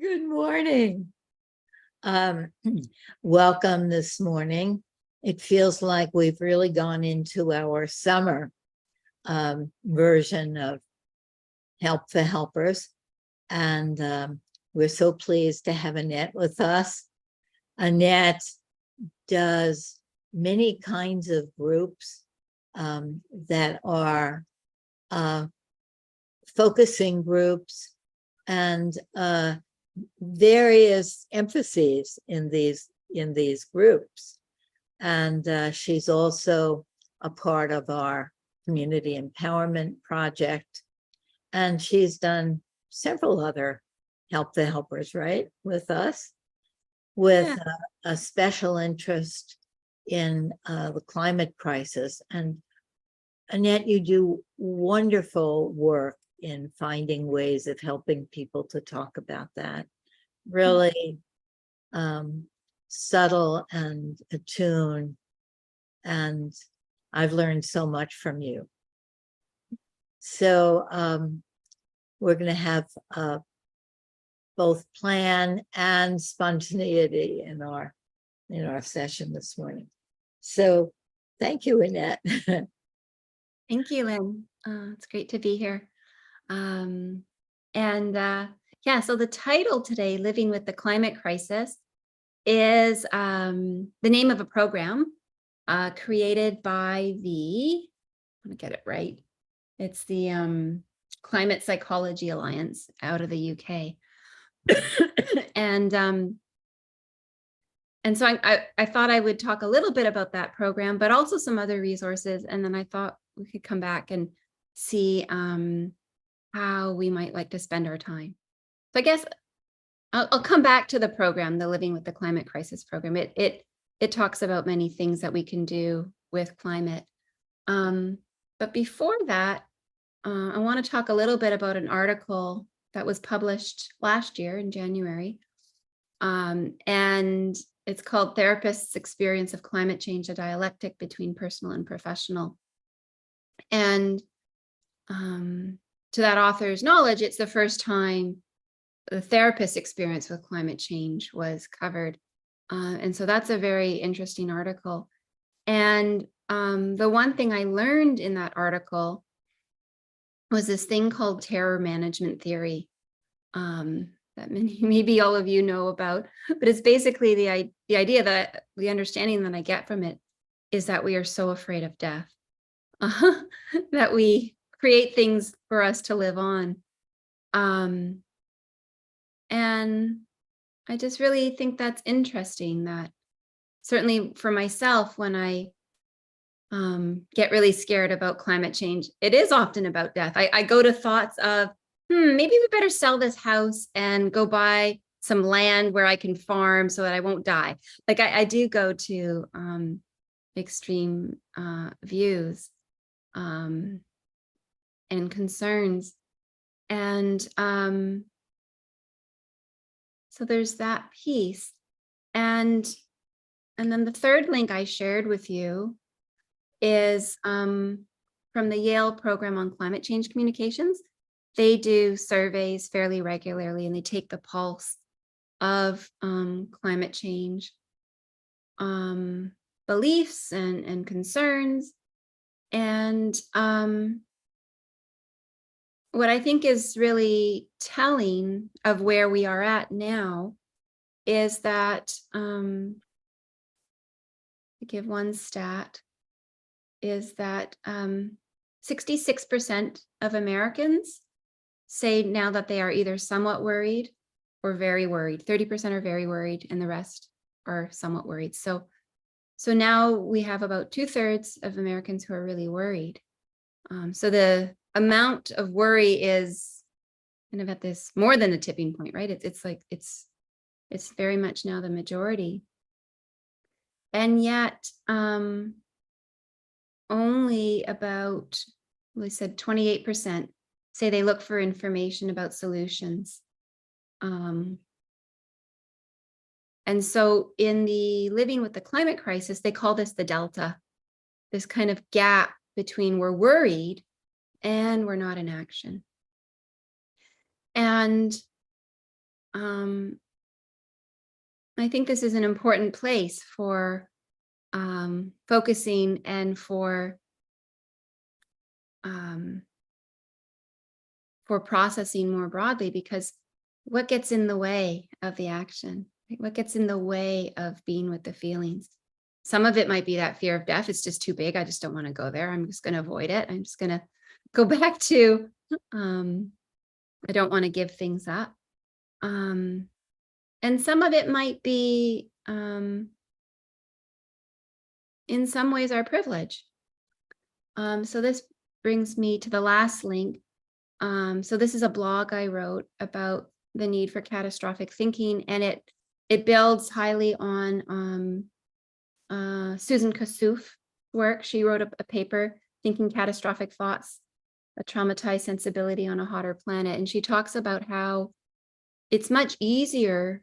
Good morning. Um, Welcome this morning. It feels like we've really gone into our summer version of Help for Helpers. And we're so pleased to have Annette with us. Annette does many kinds of groups that are focusing groups and various emphases in these groups. And she's also a part of our community empowerment project. And she's done several other Help the Helpers, right, with us, with a special interest in the climate crisis. And Annette, you do wonderful work in finding ways of helping people to talk about that. Really subtle and attuned. And I've learned so much from you. So we're going to have both plan and spontaneity in our session this morning. So thank you, Annette. Thank you, Lynn. It's great to be here. So the title today, Living with the Climate Crisis, is the name of a program created by I'm going to get it right. It's the Climate Psychology Alliance out of the UK. And so I thought I would talk a little bit about that program, but also some other resources. And then I thought we could come back and see how we might like to spend our time. So I guess I'll come back to the program, the Living with the Climate Crisis program. It talks about many things that we can do with climate. But before that, I want to talk a little bit about an article that was published last year in January. And it's called Therapists' Experience of Climate Change, a Dialectic Between Personal and Professional. And to that author's knowledge, it's the first time the therapist's experience with climate change was covered. And so that's a very interesting article. And the one thing I learned in that article was this thing called terror management theory. That maybe all of you know about, but it's basically the idea that the understanding that I get from it is that we are so afraid of death, that we create things for us to live on. And I just really think that's interesting, that certainly for myself, when I get really scared about climate change, it is often about death. I go to thoughts of, maybe we better sell this house and go buy some land where I can farm so that I won't die. Like I do go to extreme views and concerns. And so there's that piece. And then the third link I shared with you is from the Yale program on climate change communications. They do surveys fairly regularly, and they take the pulse of climate change beliefs and concerns. And what I think is really telling of where we are at now is that, to give one stat, is that 66% of Americans say now that they are either somewhat worried or very worried. 30% are very worried, and the rest are somewhat worried. So now we have about 2/3 of Americans who are really worried. So the amount of worry is kind of at this more than a tipping point, right? It's very much now the majority. And yet only about, we said 28% say they look for information about solutions. And so in the Living with the Climate Crisis, they call this the delta, this kind of gap between we're worried and we're not in action. And I think this is an important place for focusing and for processing more broadly, because what gets in the way of the action? What gets in the way of being with the feelings? Some of it might be that fear of death. It's just too big. I just don't want to go there. I'm just going to avoid it. I'm just going to go back to, I don't want to give things up. And some of it might be, in some ways, our privilege. So this brings me to the last link. So this is a blog I wrote about the need for catastrophic thinking, and it builds highly on Susan Kassouf's work. She wrote a paper, Thinking Catastrophic Thoughts, a Traumatized Sensibility on a Hotter Planet. And she talks about how it's much easier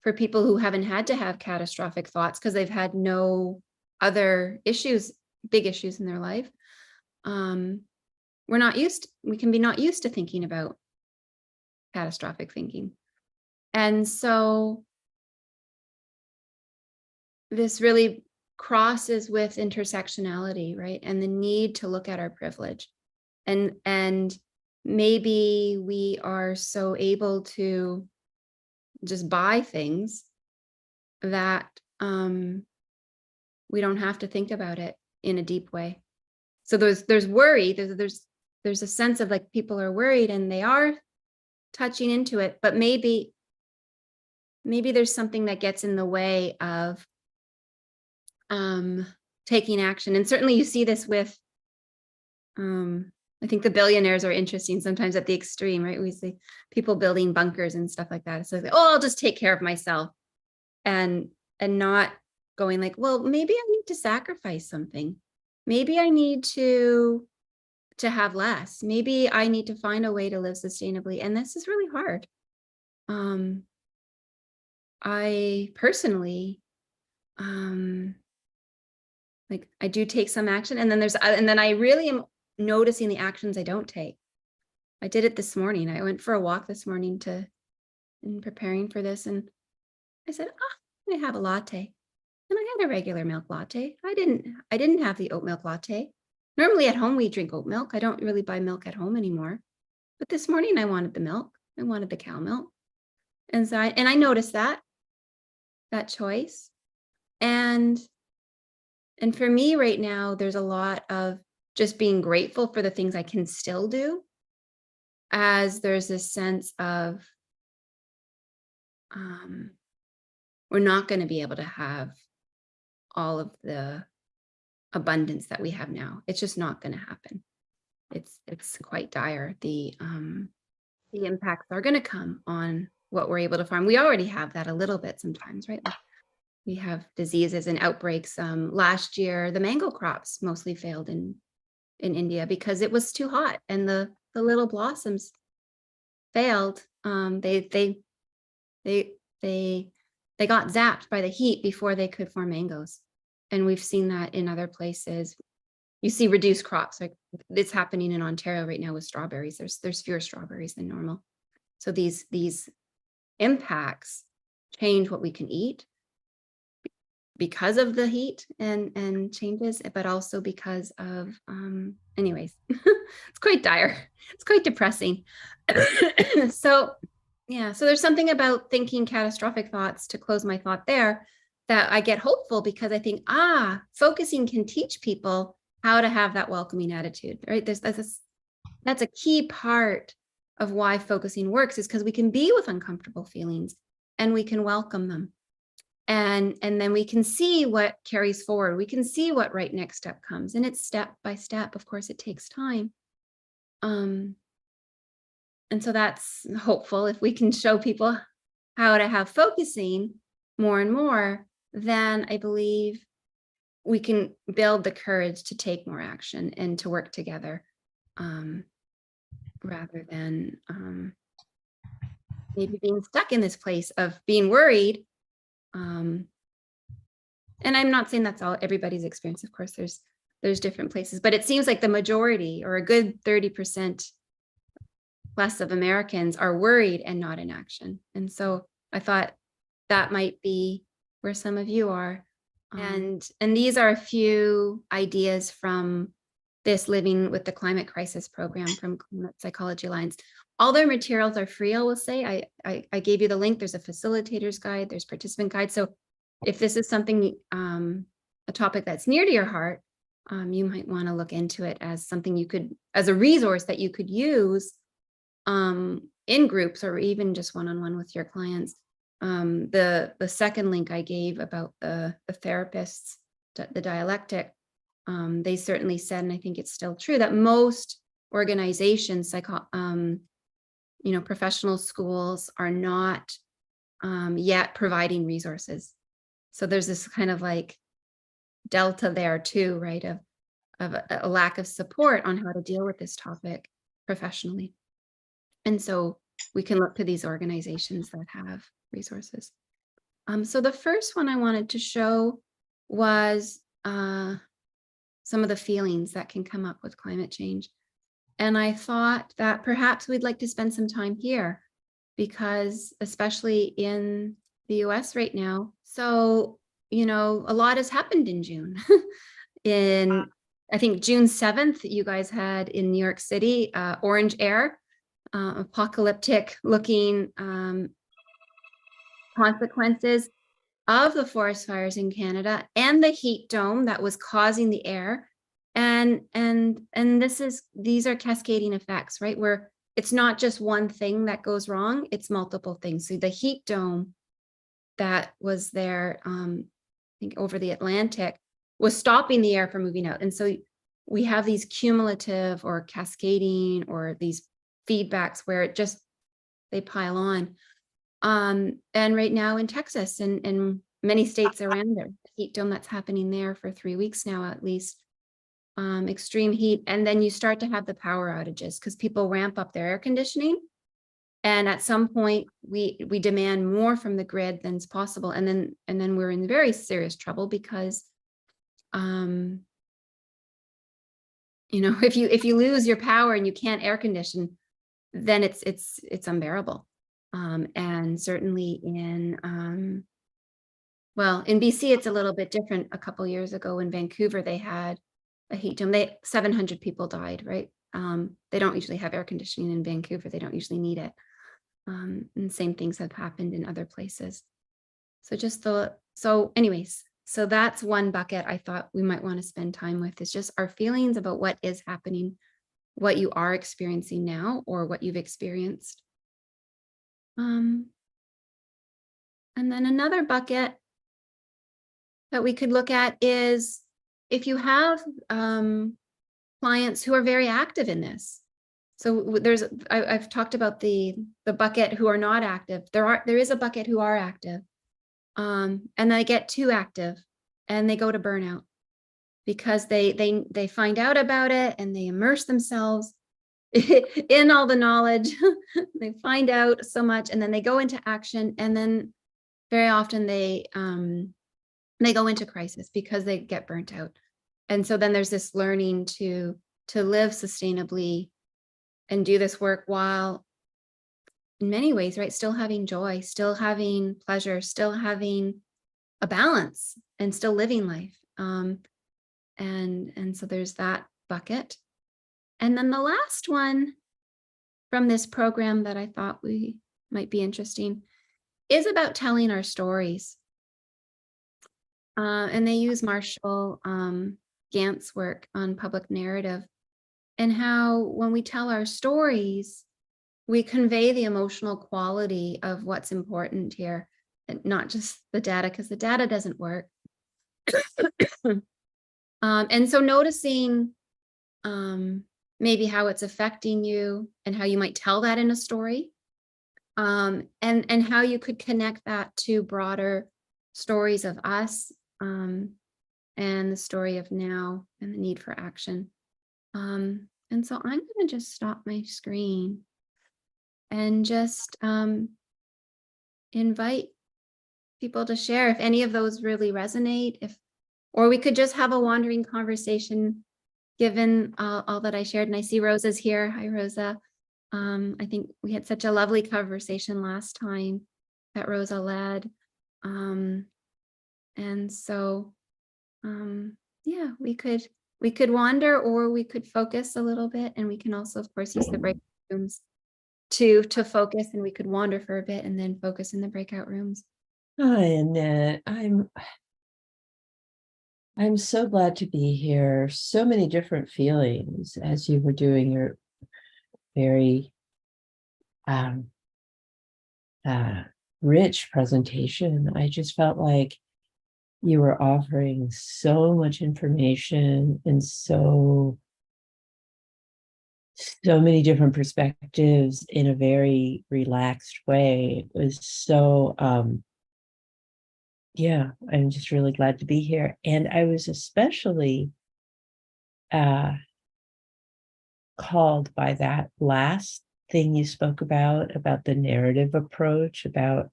for people who haven't had to have catastrophic thoughts because they've had no other issues, big issues in their life. We can be not used to thinking about catastrophic thinking. And so this really crosses with intersectionality, right? And the need to look at our privilege. And maybe we are so able to just buy things that we don't have to think about it in a deep way. So there's worry, there's a sense of like people are worried and they are touching into it, but maybe there's something that gets in the way of taking action. And certainly you see this with, I think the billionaires are interesting sometimes at the extreme, right? We see people building bunkers and stuff like that. It's like, oh, I'll just take care of myself, and not going like, well, maybe I need to sacrifice something. Maybe I need to have less. Maybe I need to find a way to live sustainably. And this is really hard. I personally, like I do take some action, and then I really am noticing the actions I don't take. I did it this morning. I went for a walk this morning in preparing for this, and I said, I have a latte. And I had a regular milk latte. I didn't have the oat milk latte. Normally at home we drink oat milk. I don't really buy milk at home anymore. But this morning I wanted the milk. I wanted the cow milk. And so I noticed that choice. And for me right now, there's a lot of just being grateful for the things I can still do, as there's this sense of we're not going to be able to have all of the abundance that we have now. It's just not going to happen. It's quite dire. The impacts are going to come on what we're able to farm. We already have that a little bit sometimes, right? Like we have diseases and outbreaks. Last year, the mango crops mostly failed in India because it was too hot, and the little blossoms failed. They got zapped by the heat before they could form mangoes. And we've seen that in other places. You see reduced crops, like it's happening in Ontario right now with strawberries. There's fewer strawberries than normal. So these impacts change what we can eat because of the heat and changes, but also because of, anyways, it's quite dire. It's quite depressing. So there's something about thinking catastrophic thoughts, to close my thought there, that I get hopeful, because I think, focusing can teach people how to have that welcoming attitude, right? That's a key part of why focusing works, is because we can be with uncomfortable feelings and we can welcome them. And then we can see what carries forward. We can see what right next step comes. And it's step by step. Of course, it takes time. And so that's hopeful. If we can show people how to have focusing more and more, then I believe we can build the courage to take more action and to work together, rather than maybe being stuck in this place of being worried. And I'm not saying that's everybody's experience. Of course, there's different places, but it seems like the majority, or a good 30%, plus of Americans are worried and not in action. And so I thought that might be where some of you are. And these are a few ideas from this Living with the Climate Crisis program from Climate Psychology Alliance. All their materials are free, I will say. I gave you the link. There's a facilitator's guide, there's participant guide. So if this is something, a topic that's near to your heart, you might want to look into it as something you could, as a resource that you could use in groups or even just one-on-one with your clients. The second link I gave about the therapists, the dialectic, they certainly said, and I think it's still true, that most organizations, professional schools are not yet providing resources. So there's this kind of like delta there too, right? Of a lack of support on how to deal with this topic professionally. And so we can look to these organizations that have resources. So the first one I wanted to show was some of the feelings that can come up with climate change. And I thought that perhaps we'd like to spend some time here because especially in the US right now. So, a lot has happened in June. I think June 7th, you guys had in New York City, orange air, apocalyptic looking consequences of the forest fires in Canada and the heat dome that was causing the air. And these are cascading effects, right? Where it's not just one thing that goes wrong, it's multiple things. So the heat dome that was there, I think over the Atlantic, was stopping the air from moving out. And so we have these cumulative or cascading or these feedbacks where they pile on. And right now in Texas and many states around there, the heat dome that's happening there for 3 weeks now, at least, extreme heat. And then you start to have the power outages because people ramp up their air conditioning. And at some point we demand more from the grid than's possible. And then we're in very serious trouble because, if you lose your power and you can't air condition, then it's unbearable. And certainly in BC, it's a little bit different. A couple years ago in Vancouver, they had a heat dome. 700 people died, right? They don't usually have air conditioning in Vancouver. They don't usually need it. And same things have happened in other places. So that's one bucket I thought we might want to spend time with, is just our feelings about what is happening, what you are experiencing now or what you've experienced. And then another bucket that we could look at is if you have clients who are very active in this. So I've talked about the bucket who are not active. There is a bucket who are active, and they get too active and they go to burnout because they find out about it and they immerse themselves in all the knowledge. They find out so much and then they go into action, and then very often they go into crisis because they get burnt out. And so then there's this learning to live sustainably and do this work while in many ways, right, still having joy, still having pleasure, still having a balance and still living life. And so there's that bucket. And then the last one from this program that I thought we might be interesting is about telling our stories. And they use Marshall Gant's work on public narrative and how when we tell our stories, we convey the emotional quality of what's important here, and not just the data, because the data doesn't work. And so noticing maybe how it's affecting you and how you might tell that in a story, and how you could connect that to broader stories of us, and the story of now and the need for action. And so I'm going to just stop my screen and just invite people to share if any of those really resonate, or we could just have a wandering conversation given all that I shared. And I see Rosa's here. Hi, Rosa. I think we had such a lovely conversation last time that Rosa led. And so, yeah, we could wander, or we could focus a little bit, and we can also, of course, use the break rooms to focus, and we could wander for a bit and then focus in the breakout rooms. Hi, Annette. I'm so glad to be here. So many different feelings as you were doing your very um, rich presentation. I just felt like you were offering so much information and so many different perspectives in a very relaxed way. It was so yeah, I'm just really glad to be here. And I was especially called by that last thing you spoke about the narrative approach, about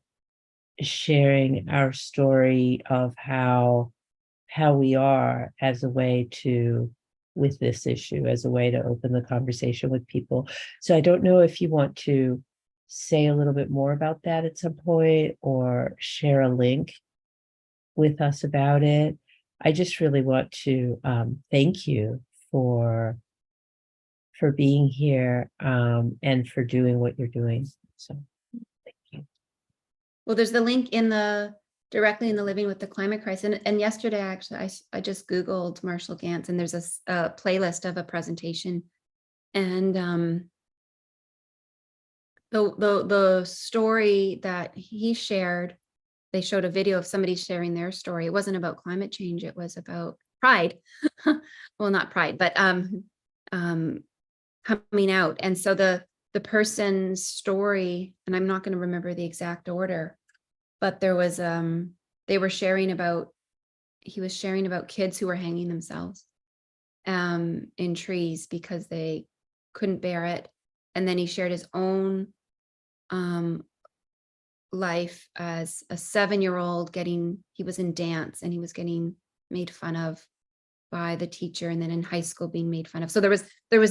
sharing our story of how we are as a way to, with this issue, as a way to open the conversation with people. So I don't know if you want to say a little bit more about that at some point, or share a link with us about it. I just really want to thank you for being here and for doing what you're doing. So thank you. Well, there's the link directly in the Living with the Climate Crisis. And yesterday, actually, I just Googled Marshall Gantz, and there's a playlist of a presentation. And the story that he shared, they showed a video of somebody sharing their story. It wasn't about climate change. It was about pride. Well, not pride, but coming out. And so the person's story, and I'm not going to remember the exact order, but there was he was sharing about kids who were hanging themselves in trees because they couldn't bear it. And then he shared his own life as a 7-year-old. He was in dance, and he was getting made fun of by the teacher, and then in high school being made fun of. So there was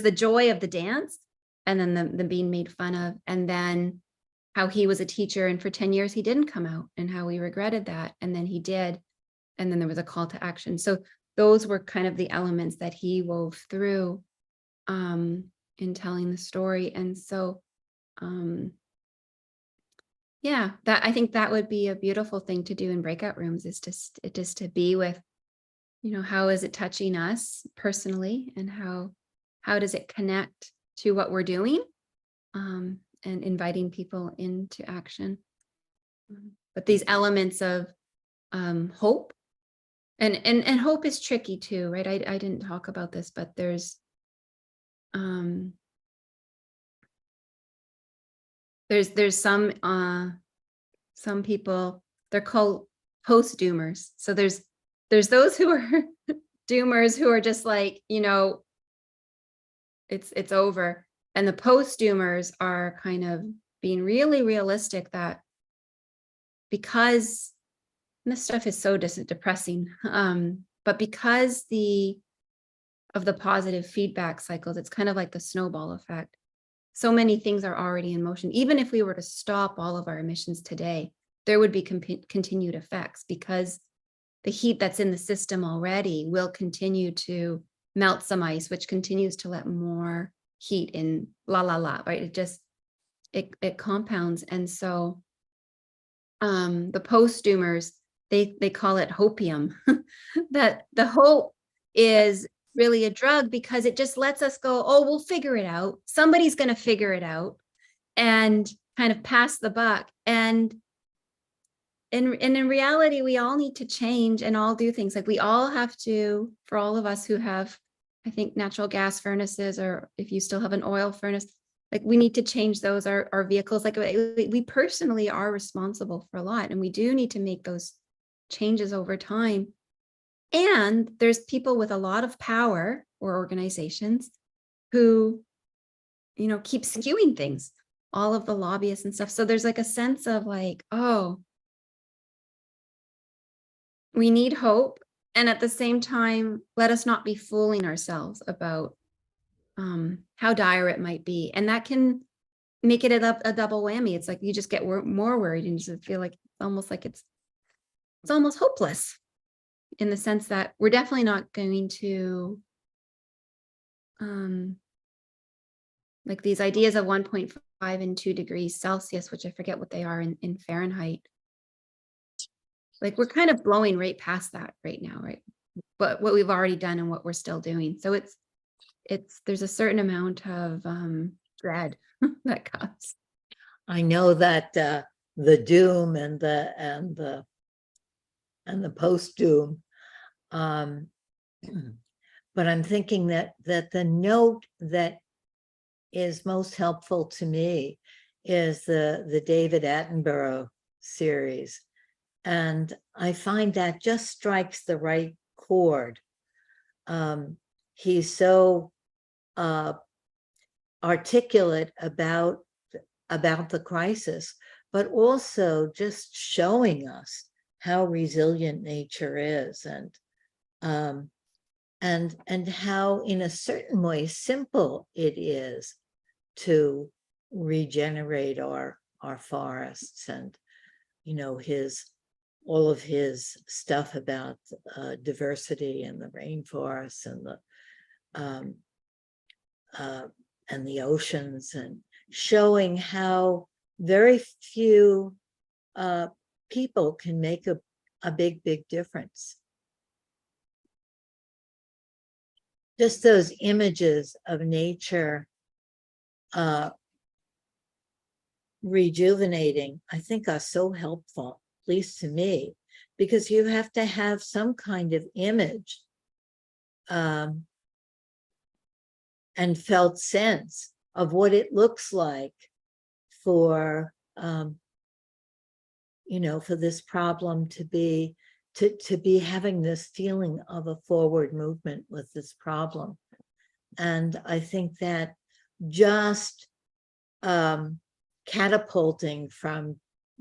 the joy of the dance, and then the being made fun of, and then how he was a teacher, and for 10 years he didn't come out, and how he regretted that, and then he did, and then there was a call to action. So those were kind of the elements that he wove through in telling the story. And so yeah, I think that would be a beautiful thing to do in breakout rooms, is just to be with, how is it touching us personally, and how does it connect to what we're doing, and inviting people into action. But these elements of hope, and hope is tricky too, right? I didn't talk about this, but there's some people, they're called post-doomers. So there's those who are doomers, who are just like, it's over. And the post-doomers are kind of being really realistic that because, and this stuff is so depressing, but because of the positive feedback cycles, it's kind of like the snowball effect. So many things are already in motion. Even if we were to stop all of our emissions today, there would be continued effects, because the heat that's in the system already will continue to melt some ice, which continues to let more heat in, right? It compounds. And so the post-doomers, they call it hopium, that the hope is really a drug, because it just lets us go, oh, we'll figure it out. Somebody's going to figure it out, and kind of pass the buck. And in reality, we all need to change and all do things. Like, we all have to, for all of us who have, I think, natural gas furnaces, or if you still have an oil furnace, like, we need to change those, our vehicles. Like, we personally are responsible for a lot, and we do need to make those changes over time. And there's people with a lot of power, or organizations, who, keep skewing things, all of the lobbyists and stuff. So there's like a sense of like, oh, we need hope. And at the same time, let us not be fooling ourselves about how dire it might be. And that can make it a double whammy. It's like you just get more worried and you just feel like almost like it's almost hopeless, in the sense that we're definitely not going to like these ideas of 1.5 and 2 degrees Celsius, which I forget what they are in Fahrenheit. Like we're kind of blowing right past that right now, right? But what we've already done and what we're still doing. So there's a certain amount of dread that comes. I know that the doom and the post doom, but I'm thinking that the note that is most helpful to me is the David Attenborough series, and I find that just strikes the right chord. He's so articulate about the crisis, but also just showing us how resilient nature is, and how in a certain way simple it is to regenerate our forests. And all of his stuff about diversity in the rainforests and the oceans, and showing how very few people can make a big difference. Just those images of nature rejuvenating, I think, are so helpful, at least to me, because you have to have some kind of image and felt sense of what it looks like for for this problem to be having this feeling of a forward movement with this problem. And I think that just catapulting from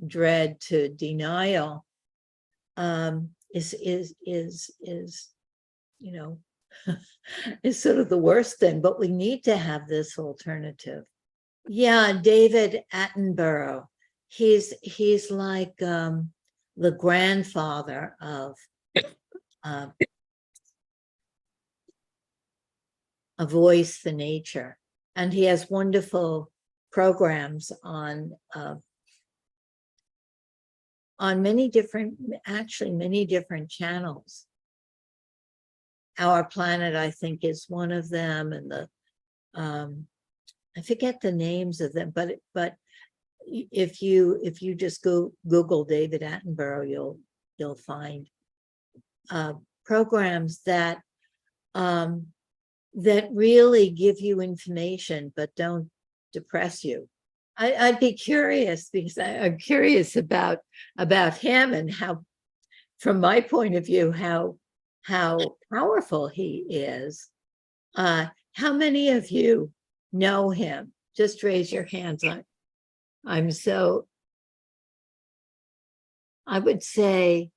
dread to denial is is sort of the worst thing, but we need to have this alternative. Yeah, David Attenborough, he's like the grandfather of A Voice for Nature, and he has wonderful programs on many different channels. Our Planet, I think, is one of them, and I forget the names of them, but if you just Google David Attenborough, you'll find programs that really give you information but don't depress you. I'd be curious, because I'm curious about him and how, from my point of view, how powerful he is. How many of you know him? Just raise your hands. I would say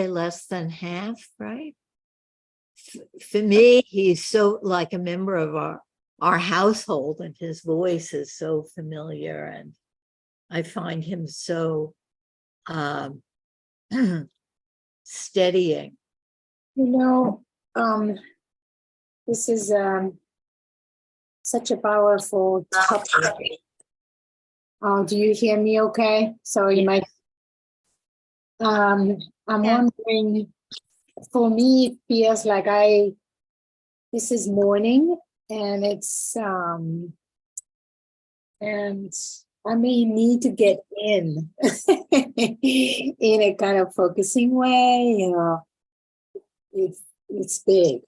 less than half, right? For me, he's so like a member of our household, and his voice is so familiar, and I find him so steadying. This is such a powerful topic. Do you hear me okay? So you might, I'm wondering, for me, it feels like this is morning, and it's, and I may need to get in, in a kind of focusing way, it's big.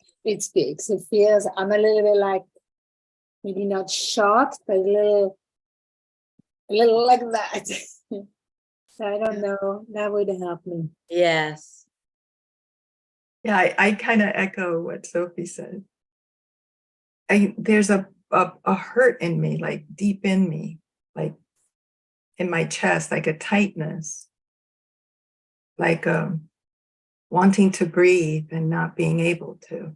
So it feels, I'm a little bit like, maybe not shocked, but a little like that. So I don't know, that would help me. Yes. Yeah, I kind of echo what Sophie said. There's a hurt in me, like deep in me, like in my chest, like a tightness, like wanting to breathe and not being able to.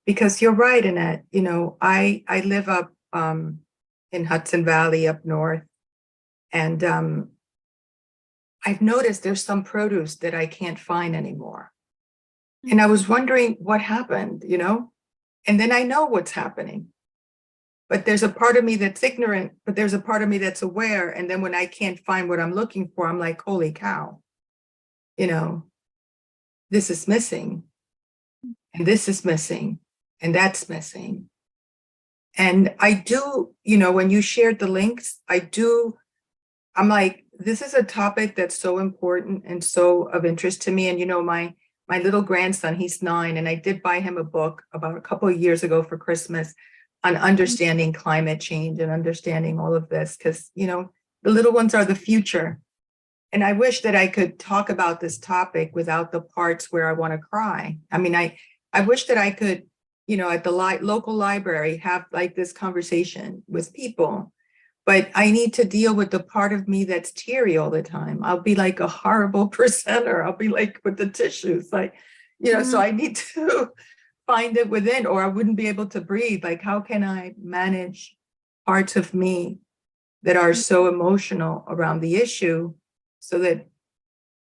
Because you're right, Annette, I live up in Hudson Valley up north. And I've noticed there's some produce that I can't find anymore. And I was wondering what happened, and then I know what's happening. But there's a part of me that's ignorant, but there's a part of me that's aware. And then when I can't find what I'm looking for, I'm like, holy cow, this is missing. And this is missing. And that's missing. And I do, when you shared the links, I'm like, this is a topic that's so important and so of interest to me. And, my little grandson, he's 9, and I did buy him a book about a couple of years ago for Christmas on understanding climate change and understanding all of this, because, the little ones are the future. And I wish that I could talk about this topic without the parts where I want to cry. I mean, I wish that I could, at the local library, have like this conversation with people. But I need to deal with the part of me that's teary all the time. I'll be like a horrible presenter. I'll be like with the tissues, like, so I need to find it within, or I wouldn't be able to breathe. Like, how can I manage parts of me that are so emotional around the issue, so that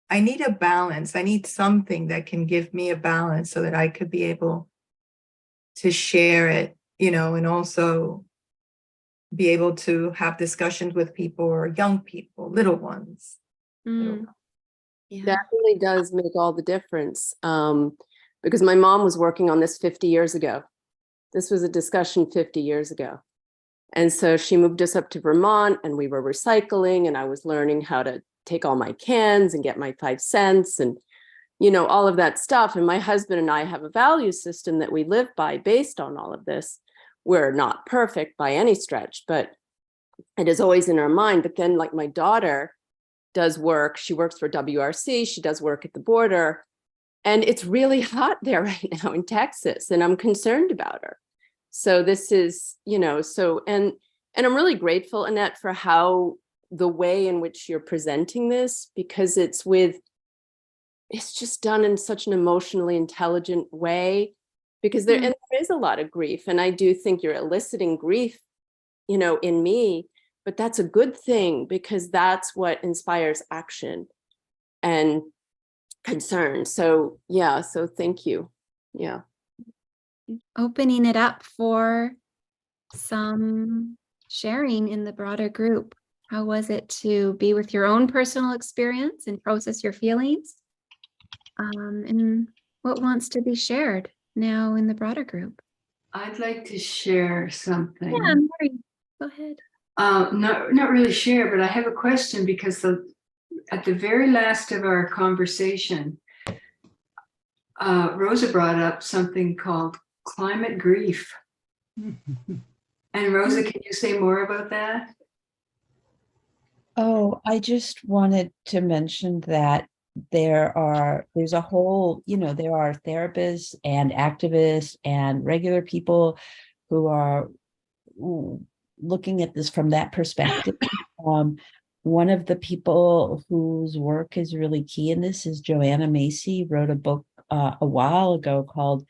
I need a balance. I need something that can give me a balance so that I could be able to share it, and also be able to have discussions with people, or young people, little ones. Yeah. That really does make all the difference. Because my mom was working on this 50 years ago. This was a discussion 50 years ago. And so she moved us up to Vermont, and we were recycling, and I was learning how to take all my cans and get my 5 cents and, all of that stuff. And my husband and I have a value system that we live by based on all of this. We're not perfect by any stretch, but it is always in our mind. But then, like, my daughter does work. She works for WRC. She does work at the border. And it's really hot there right now in Texas, and I'm concerned about her. So this is, and I'm really grateful, Annette, for how the way in which you're presenting this, because it's just done in such an emotionally intelligent way, because and there is a lot of grief. And I do think you're eliciting grief, in me, but that's a good thing, because that's what inspires action and concern. So thank you. Yeah. Opening it up for some sharing in the broader group. How was it to be with your own personal experience and process your feelings? And what wants to be shared now in the broader group? I'd like to share something. Yeah, Mary, go ahead. Not really share, but I have a question, because at the very last of our conversation, Rosa brought up something called climate grief. And Rosa, can you say more about that? Oh, I just wanted to mention that there's a whole, there are therapists and activists and regular people who are looking at this from that perspective. One of the people whose work is really key in this is Joanna Macy, wrote a book a while ago called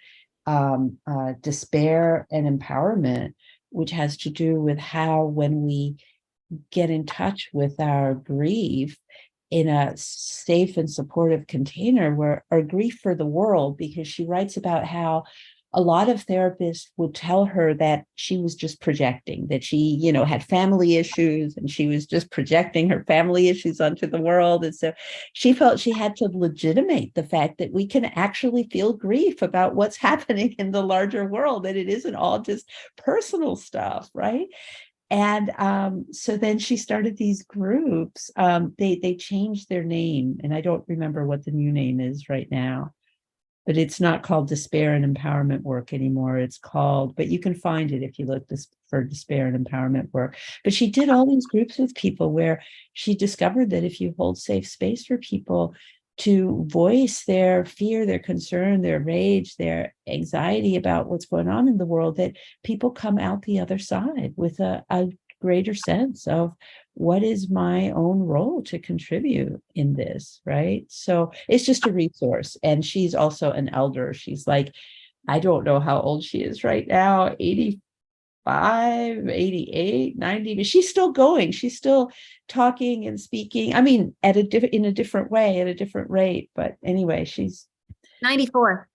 Despair and Empowerment, which has to do with how, when we get in touch with our grief in a safe and supportive container, where our grief for the world, because she writes about how a lot of therapists would tell her that she was just projecting, that she, had family issues, and she was just projecting her family issues onto the world. And so she felt she had to legitimate the fact that we can actually feel grief about what's happening in the larger world, that it isn't all just personal stuff, right? And so then she started these groups. They changed their name, and I don't remember what the new name is right now. But it's not called Despair and Empowerment Work anymore. It's called, but you can find it if you look for Despair and Empowerment Work. But she did all these groups with people where she discovered that if you hold safe space for people to voice their fear, their concern, their rage, their anxiety about what's going on in the world, that people come out the other side with a greater sense of what is my own role to contribute in this, right? So it's just a resource. And she's also an elder. She's like, I don't know how old she is right now, 85 85, 88, 90, but she's still going. She's still talking and speaking. I mean, in a different way, at a different rate. But anyway, she's 94.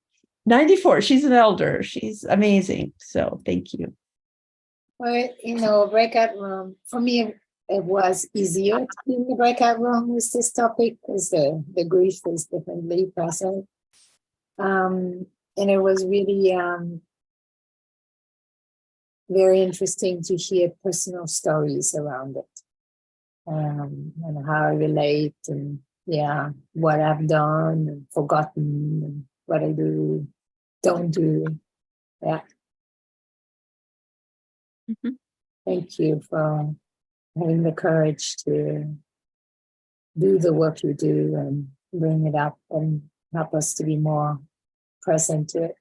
94. She's an elder. She's amazing. So thank you. Well, breakout room, for me, it was easier to be in the breakout room with this topic because the grief is definitely present. And it was really very interesting to hear personal stories around it. And how I relate, and what I've done and forgotten, and what I don't do. Yeah. Mhm. Thank you for having the courage to do the work you do and bring it up and help us to be more present to it.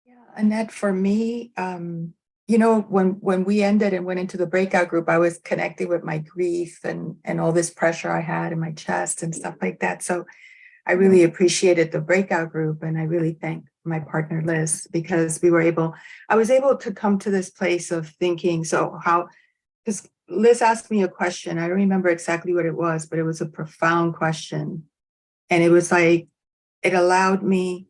Yeah, Annette, for me, when we ended and went into the breakout group, I was connecting with my grief and all this pressure I had in my chest and stuff like that. So I really appreciated the breakout group, and I really thank my partner Liz, because I was able to come to this place of thinking, because Liz asked me a question. I don't remember exactly what it was, but it was a profound question. And it was like, it allowed me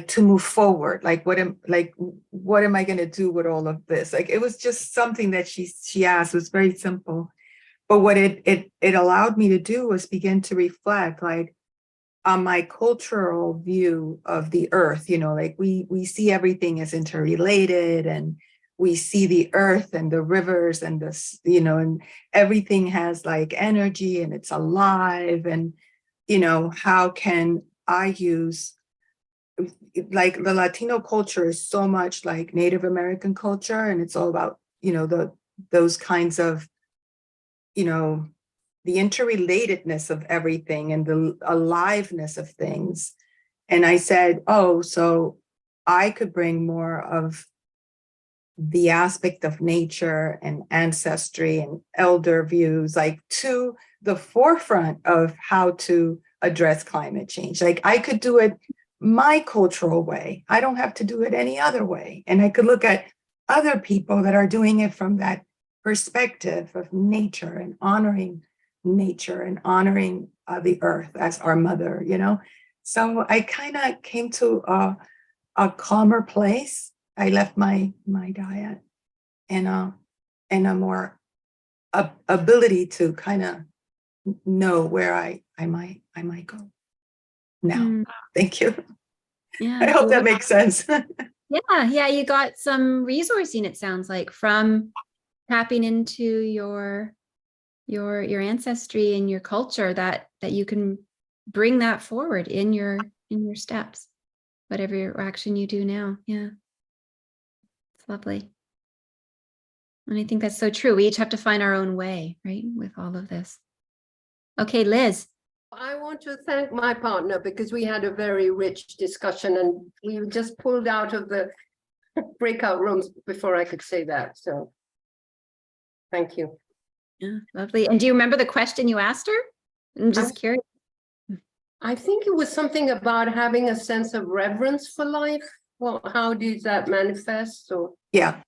to move forward. What am I going to do with all of this? It was just something that she asked. It was very simple. But what it allowed me to do was begin to reflect on my cultural view of the earth. We see everything as interrelated, and we see the earth and the rivers and and everything has energy and it's alive. And, how can I use the Latino culture is so much like Native American culture, and it's all about, those kinds of, the interrelatedness of everything and the aliveness of things. And I said, oh, so I could bring more of the aspect of nature and ancestry and elder views to the forefront of how to address climate change. I could do it my cultural way. I don't have to do it any other way. And I could look at other people that are doing it from that perspective of nature and honoring nature and honoring the earth as our mother, So I kind of came to a calmer place. I left my diet and a more ability to kind of know where I might go now. Thank you. Yeah. I hope that makes sense. Yeah. You got some resourcing, it sounds like, from tapping into your ancestry and your culture, that you can bring that forward in your steps, whatever action you do now. Yeah. It's lovely. And I think that's so true. We each have to find our own way, right, with all of this. Okay, Liz. I want to thank my partner, because we had a very rich discussion, and we were just pulled out of the breakout rooms before I could say that. So thank you. Yeah, lovely. And do you remember the question you asked her? I'm just curious. I think it was something about having a sense of reverence for life. Well, how does that manifest? So Yeah.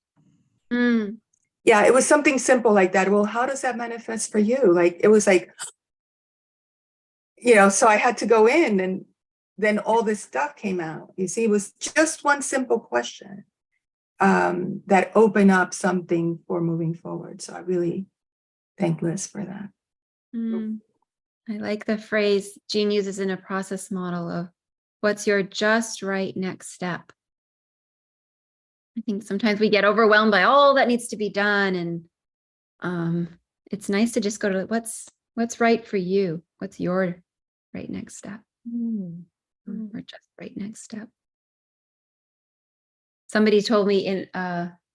Yeah, it was something simple like that. Well, how does that manifest for you? It was so I had to go in, and then all this stuff came out. You see, it was just one simple question that opened up something for moving forward. So I really thank Liz for that. I like the phrase Jean uses in a process model of what's your just right next step. I think sometimes we get overwhelmed by all that needs to be done. And it's nice to just go to what's right for you. What's your right next step? Or just right next step. Somebody told me in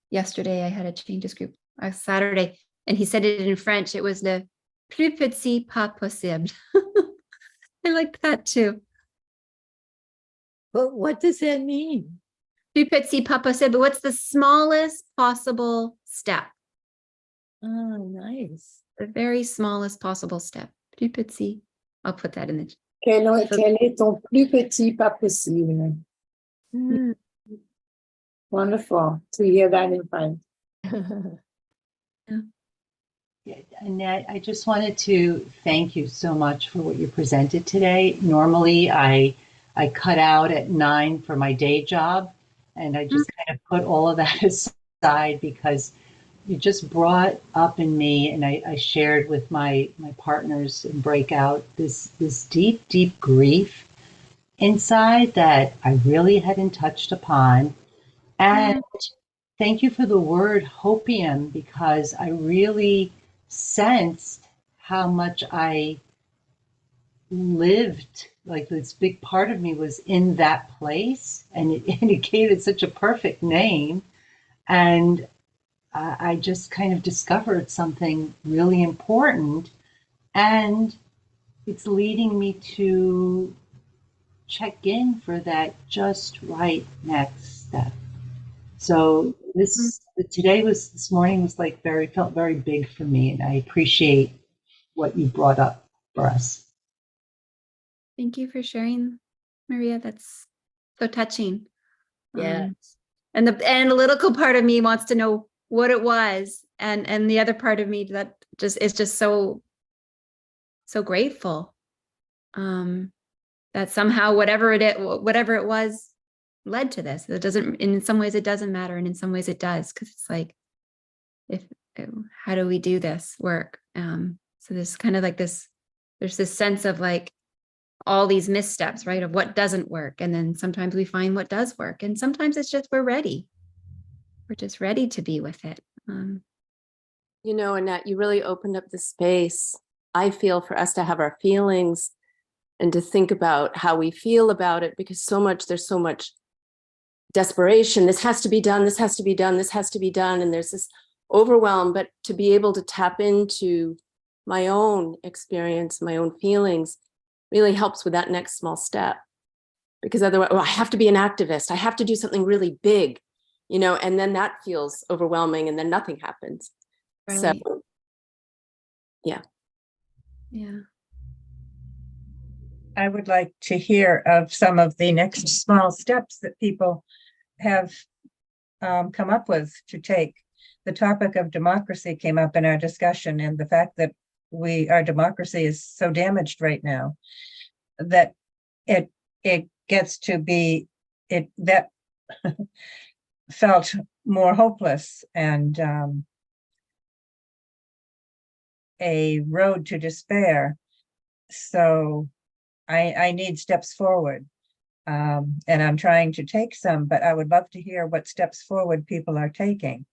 yesterday, I had a changes group Saturday, and he said it in French. It was le plus petit pas possible. I liked that too. But what does that mean? Plus petit pas possible, but what's the smallest possible step? Oh, nice. The very smallest possible step. Plus petit. I'll put that in the. Quel est ton plus petit pas possible? Wonderful to hear that in front. Yeah, Annette, I just wanted to thank you so much for what you presented today. Normally, I cut out at 9 for my day job, and I just kind of put all of that aside because you just brought up in me, and I shared with my partners in Breakout this deep, deep grief inside that I really hadn't touched upon. And thank you for the word hopium, because I really sensed how much I lived, like this big part of me was in that place, and it gave it such a perfect name. And I just kind of discovered something really important, and it's leading me to check in for that just right next step. So this morning was like felt very big for me, and I appreciate what you brought up for us. Thank you for sharing, Maria. That's so touching. Yeah. And the analytical part of me wants to know what it was, and the other part of me that just is just so grateful that somehow whatever it was led to this. It doesn't, in some ways it doesn't matter, and in some ways it does, because it's like, how do we do this work? So there's kind of like there's this sense of like all these missteps, right, of what doesn't work, and then sometimes we find what does work, and sometimes it's just we're just ready to be with it. You know, Annette, you really opened up the space, I feel, for us to have our feelings and to think about how we feel about it, because there's so much desperation. This has to be done. This has to be done. This has to be done. And there's this overwhelm, but to be able to tap into my own experience, my own feelings, really helps with that next small step. Because otherwise, I have to be an activist. I have to do something really big, you know, and then that feels overwhelming, and then nothing happens. Right. So, yeah. I would like to hear of some of the next small steps that people have come up with to take. The topic of democracy came up in our discussion, and the fact that our democracy is so damaged right now that it gets to be that felt more hopeless and a road to despair. So I need steps forward, and I'm trying to take some, but I would love to hear what steps forward people are taking.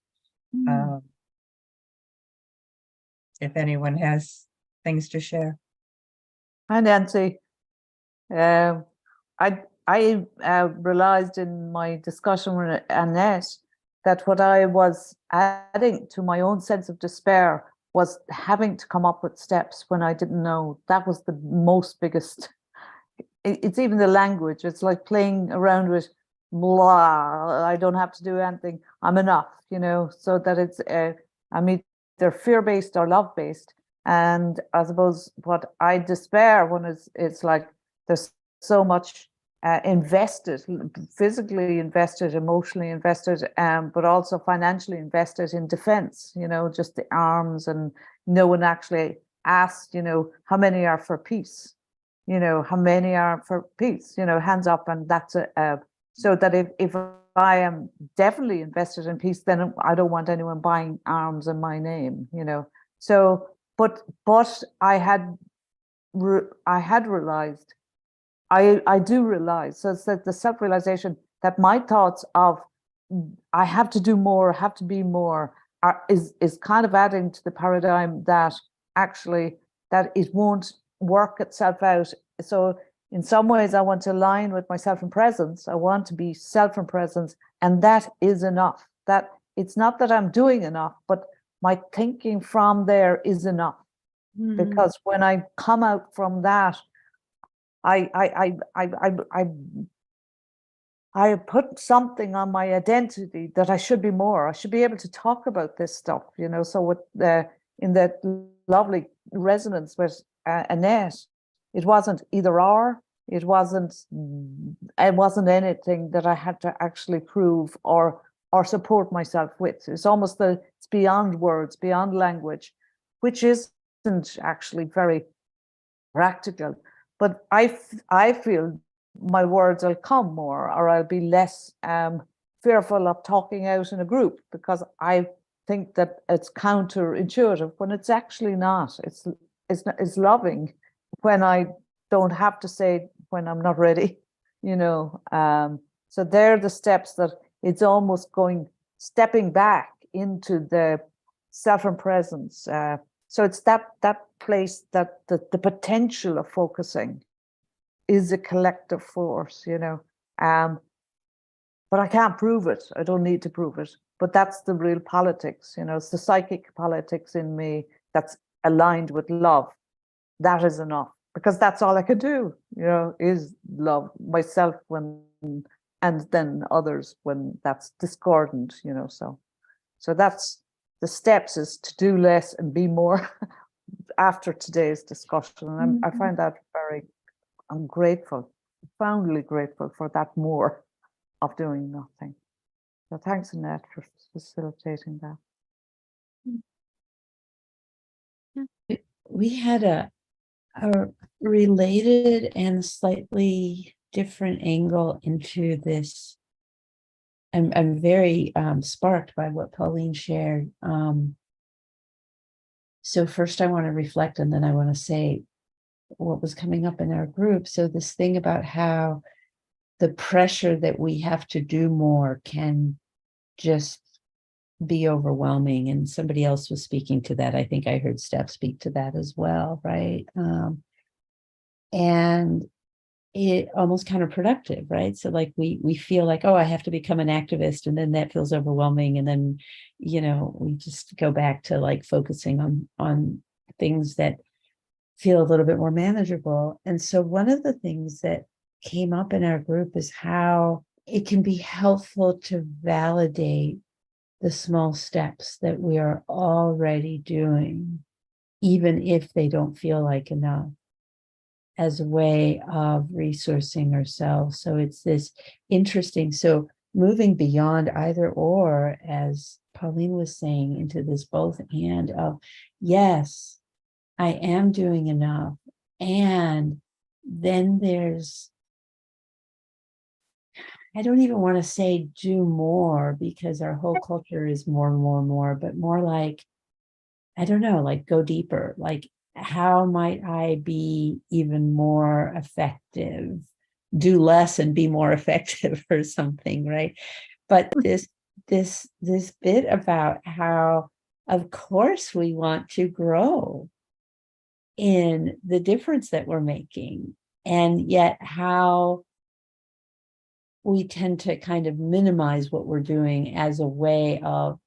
If anyone has things to share. Hi, Nancy. I realized in my discussion with Annette that what I was adding to my own sense of despair was having to come up with steps when I didn't know. That was the most biggest. It's even the language. It's like playing around with blah. I don't have to do anything. I'm enough, you know, so that it's, I mean, they're fear-based or love-based. And I suppose what I despair when it's like there's so much invested, physically invested, emotionally invested, but also financially invested in defense, you know, just the arms, and no one actually asked, you know, how many are for peace? You know, how many are for peace? You know, hands up, and that's so that if I am definitely invested in peace, then I don't want anyone buying arms in my name, you know. So, but I had realized, I do realize, so it's that the self-realization that my thoughts of I have to do more, have to be more, is kind of adding to the paradigm that actually that it won't work itself out. So in some ways I want to align with myself in presence. I want to be self in presence, and that is enough. That it's not that I'm doing enough, but my thinking from there is enough. Because when I come out from that, I put something on my identity that I should be more. I should be able to talk about this stuff, you know. So with in that lovely resonance with Annette, it wasn't either or. It wasn't anything that I had to actually prove or or support myself with. It's almost it's beyond words, beyond language, which isn't actually very practical. But I feel my words will come more, or I'll be less fearful of talking out in a group, because I think that it's counterintuitive when it's actually not. It's loving when I don't have to say when I'm not ready, you know. So they're the steps that it's almost stepping back into the self and presence. So it's that place that the potential of focusing is a collective force, you know. But I can't prove it. I don't need to prove it. But that's the real politics, you know. It's the psychic politics in me that's aligned with love. That is enough, because that's all I can do, you know, is love myself and then others when that's discordant, you know. So that's the steps, is to do less and be more after today's discussion. And I find that I'm grateful, profoundly grateful for that more of doing nothing. So thanks, Annette, for facilitating that. We had a related and slightly different angle into this. I'm very sparked by what Pauline shared. So first I want to reflect, and then I want to say what was coming up in our group. So this thing about how the pressure that we have to do more can just be overwhelming. And somebody else was speaking to that. I think I heard Steph speak to that as well, right? And it almost counterproductive, right? So like we feel like, oh, I have to become an activist, and then that feels overwhelming. And then, you know, we just go back to like focusing on things that feel a little bit more manageable. And so one of the things that came up in our group is how it can be helpful to validate the small steps that we are already doing, even if they don't feel like enough, as a way of resourcing ourselves. So it's this interesting, so moving beyond either or, as Pauline was saying, into this both and of, yes, I am doing enough. And then there's, I don't even want to say do more, because our whole culture is more and more and more, but more like, I don't know, like go deeper. Like, how might I be even more effective? Do less and be more effective or something, right? But this bit about how, of course, we want to grow in the difference that we're making, and yet how we tend to kind of minimize what we're doing as a way of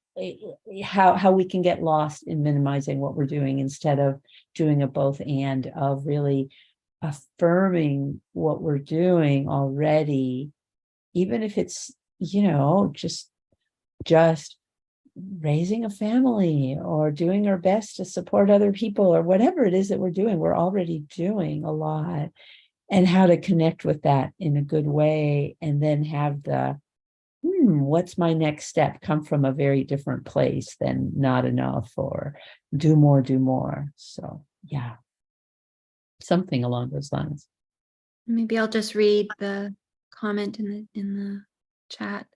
how we can get lost in minimizing what we're doing, instead of doing a both and, of really affirming what we're doing already, even if it's, you know, just raising a family or doing our best to support other people, or whatever it is that we're doing. We're already doing a lot, and how to connect with that in a good way, and then have the what's my next step come from a very different place than not enough or do more. So yeah, something along those lines. Maybe I'll just read the comment in the chat.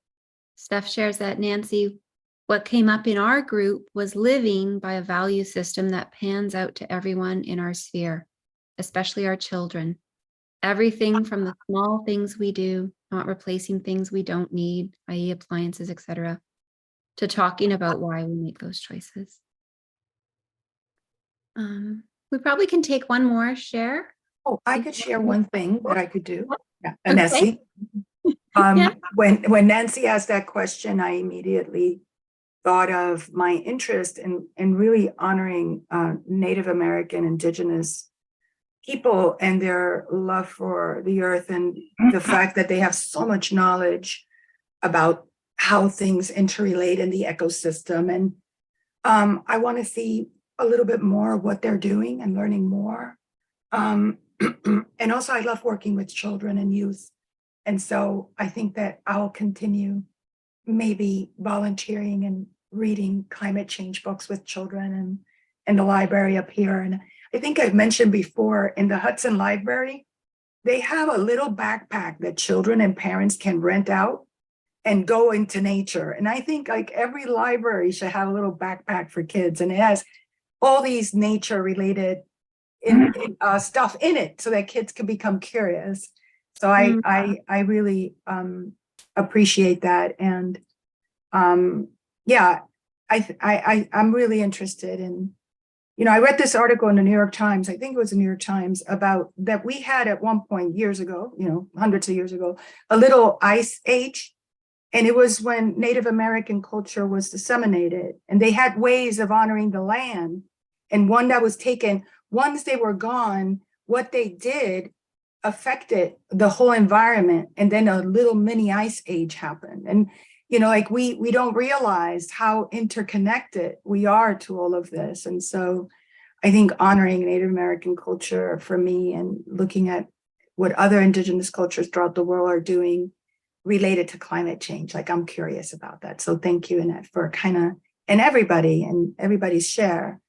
Steph shares that, Nancy, what came up in our group was living by a value system that pans out to everyone in our sphere, especially our children. Everything from the small things we do, not replacing things we don't need, i.e. appliances, etc., to talking about why we make those choices. We probably can take one more share. Oh, I could share one thing that I could do. Yeah. Okay. Nancy. Yeah. When Nancy asked that question, I immediately thought of my interest in really honoring Native American, Indigenous people and their love for the earth, and the fact that they have so much knowledge about how things interrelate in the ecosystem. And I want to see a little bit more of what they're doing and learning more. And also I love working with children and youth. And so I think that I'll continue maybe volunteering and reading climate change books with children and in the library up here. And I think I've mentioned before, in the Hudson Library, they have a little backpack that children and parents can rent out and go into nature. And I think like every library should have a little backpack for kids, and it has all these nature related stuff in it so that kids can become curious. So I really appreciate that. And yeah, I'm really interested in, you know, I read this article in the New York Times, I think it was the New York Times, about that we had at one point years ago, you know, hundreds of years ago, a little ice age. And it was when Native American culture was disseminated, and they had ways of honoring the land. And one that was taken, once they were gone, what they did affected the whole environment. And then a little mini ice age happened. And, you know, like we don't realize how interconnected we are to all of this. And so I think honoring Native American culture for me, and looking at what other indigenous cultures throughout the world are doing related to climate change, like I'm curious about that. So thank you, Annette, for kind of, and everybody's share,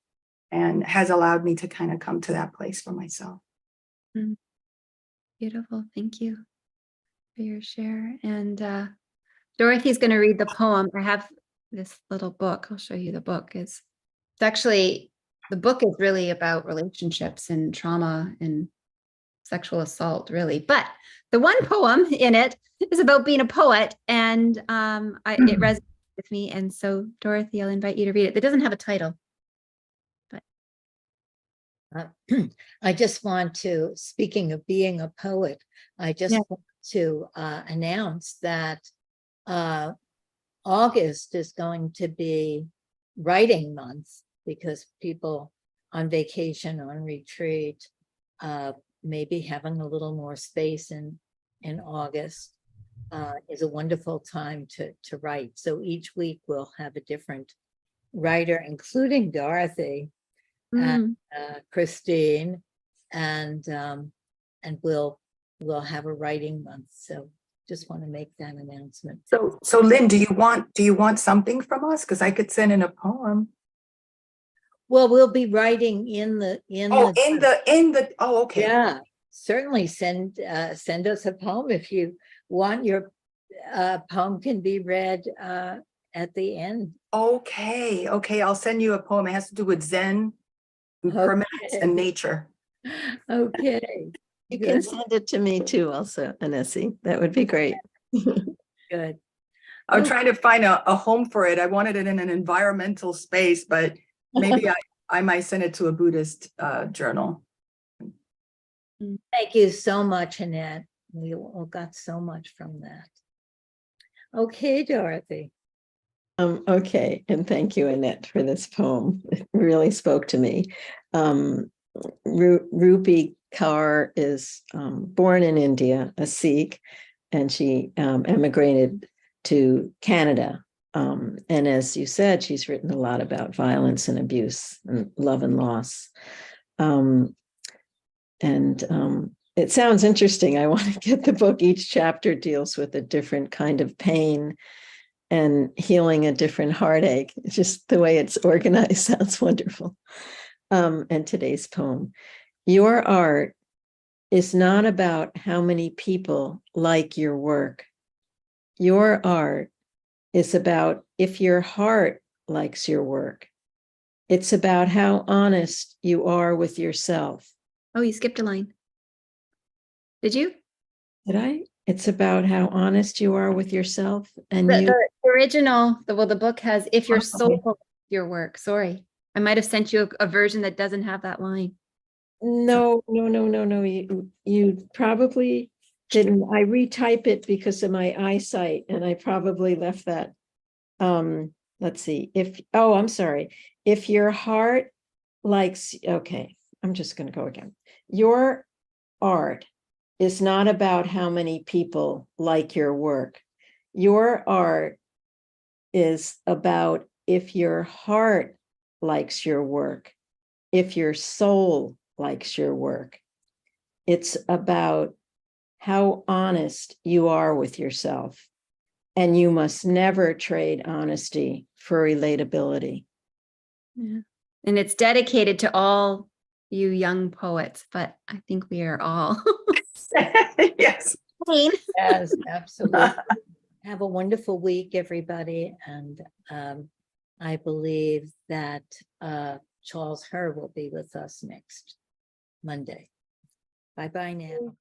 and has allowed me to kind of come to that place for myself. Beautiful. Thank you for your share. And Dorothy's going to read the poem. I have this little book. I'll show you the book. It's actually, the book is really about relationships and trauma and sexual assault, really. But the one poem in it is about being a poet, and it resonated with me. And so, Dorothy, I'll invite you to read it. It doesn't have a title. I just want to, speaking of being a poet, I just want to announce that August is going to be writing month, because people on vacation, on retreat, maybe having a little more space in August is a wonderful time to write. So each week we'll have a different writer, including Dorothy and Christine, and we'll have a writing month. So just want to make that announcement. So Lynn, do you want something from us? Because I could send in a poem. Well, we'll be writing okay. Yeah, certainly send us a poem if you want. Your poem can be read at the end. Okay, I'll send you a poem. It has to do with Zen, impermanence, and nature. Okay. You can send it to me too, also, Anesse. That would be great. Good. I'm trying to find a home for it. I wanted it in an environmental space, but maybe I might send it to a Buddhist journal. Thank you so much, Annette. We all got so much from that. Okay, Dorothy. Okay, and thank you, Annette, for this poem. It really spoke to me. Rupi Kaur is born in India, a Sikh, and she emigrated to Canada. And as you said, she's written a lot about violence and abuse and love and loss. It sounds interesting. I want to get the book. Each chapter deals with a different kind of pain and healing a different heartache. Just the way it's organized sounds wonderful. And today's poem. Your art is not about how many people like your work. Your art is about if your heart likes your work. It's about how honest you are with yourself. Oh, you skipped a line. Did you? Did I? It's about how honest you are with yourself. And The original, the book has if your soul Okay. likes your work. Sorry. I might have sent you a version that doesn't have that line. No. You probably didn't. I retype it because of my eyesight, and I probably left that. Let's see. I'm sorry. If your heart likes, okay, I'm just going to go again. Your art is not about how many people like your work. Your art is about if your heart likes your work, if your soul likes your work. It's about how honest you are with yourself. And you must never trade honesty for relatability. Yeah. And it's dedicated to all you young poets, but I think we are all. Yes. Yes, absolutely. Have a wonderful week, everybody. And I believe that Charles Herr will be with us next Monday. Bye-bye now.